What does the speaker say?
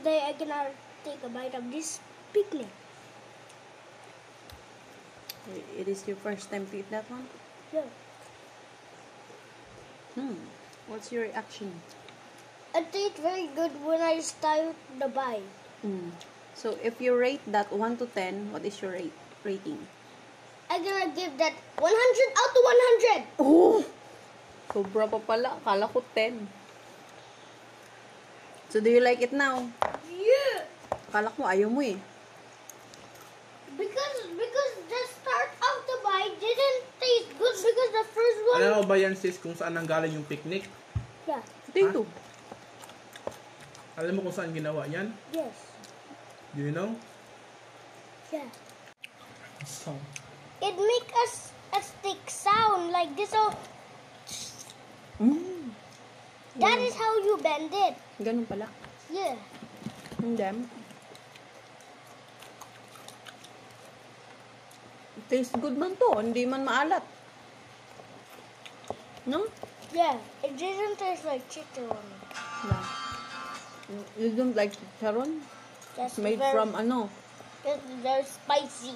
today I'm gonna take a bite of this picnic. It is your first time to eat that one? Yeah. What's your reaction? It tastes very good when I start the bite. So if you rate that 1 to 10, what is your rating? I'm gonna give that 100 out of 100. Oh! Sobra pa pala. Akala ko 10. So do you like it now? Yeah. Akala ko ayaw mo eh. Because the start of the bite didn't taste good because the first one. Alam mo ba yan sis kung saan nanggaling yung picnic? Yeah. Dito. Alam mo kung saan ginawa yan? Yes. Do you know? Yeah. So, It make us a stick sound like this. So that is how you bend it. Ganun pala. Yeah. Hindi. Taste good man to. Hindi man maalat. No? Yeah. It didn't taste like chicken. No. You don't like chicharon? That's It's made very, from ano? That's very spicy.